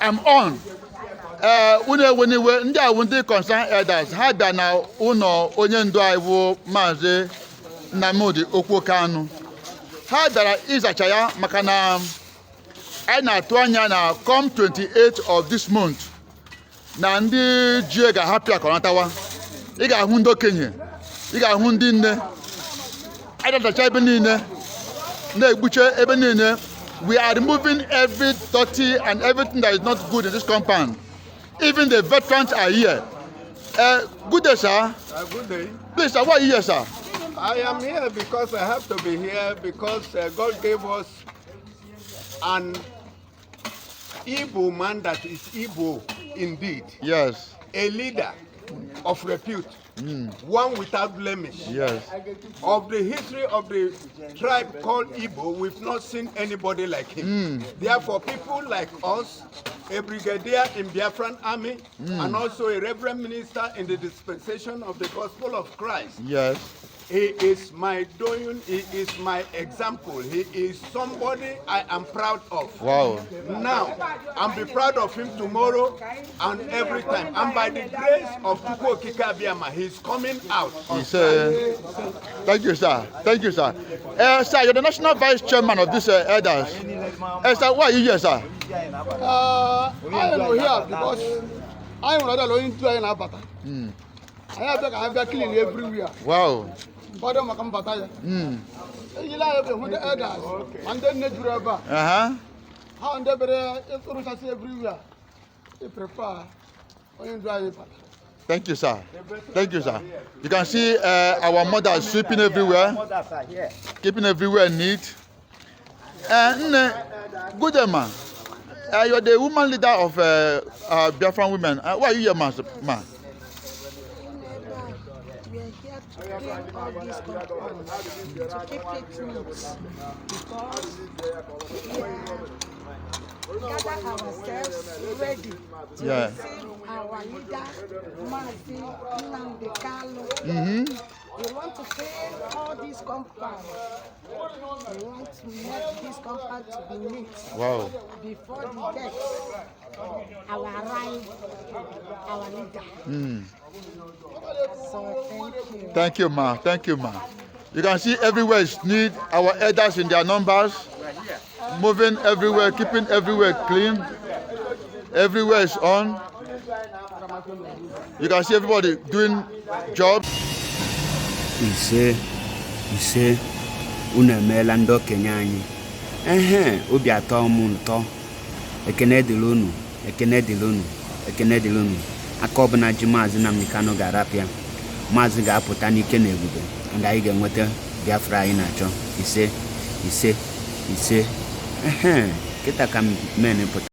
I'm on. When the concerned elders had been now uno onye ndu iwo mazi Nnamdi Kanu. Had that is a chaya makana na tuanya na come 28th of this month. Na ndi jiega happy akonatawa. Iga hundo Kenya. Iga hundi nne. Ada da chaibe nine. Na egbuche ebe nine. We are removing every dirty and everything that is not good in this compound. Even the veterans are here. Good day, sir. Good day. Please, sir, why are you here, sir? I am here because I have to be here because God gave us an Igbo man that is Igbo indeed. Yes. A leader of repute. One without blemish. Yes. Of the history of the tribe called Igbo, we've not seen anybody like him. Therefore, people like us, a brigadier in Biafran army, and also a reverend minister in the dispensation of the gospel of Christ. Yes. He is my doing, he is my example. He is somebody I am proud of. Wow. Now, I'll be proud of him tomorrow and every time. And by the grace of Tuko Kikabiama, he's coming out. Thank you, sir. Thank you, sir. Sir, you're the national vice chairman of this elders. Sir, why are you here, sir? I am here because I am rather going to Abata. I have clean everywhere. Wow. Father Makampataya. You like the elders, and then the driver. How and everywhere. They prepare when drive. Thank you, sir. Thank you, sir. You can see our mothers sweeping everywhere, keeping everywhere neat. Good man. You're the woman leader of Biafran women. Why are you here, ma? We are here to clean all these compounds, to keep it neat, because we gather ourselves ready to receive our leader, Mazi Nnamdi Kanu. We want to clean all these compounds. We want to make this compound to be neat. Wow. Before the death, our leader. So thank you, ma. Thank you, ma. You can see everywhere is neat. Our elders in their numbers, moving everywhere, keeping everywhere clean. Everywhere is on. You can see everybody doing jobs. Ise unu emeela ndị okenye anyị. Obi atọ m ụtọ. Ekene dịrị unu. Aka ọbụla ji Maazị Nnamdi Kanu ga-arapịa. Maazị ga-apụta n'ike na ebube, and anyị ga-enweta Biafra anyị na-achọ. Ise. Kịta ka men pụta.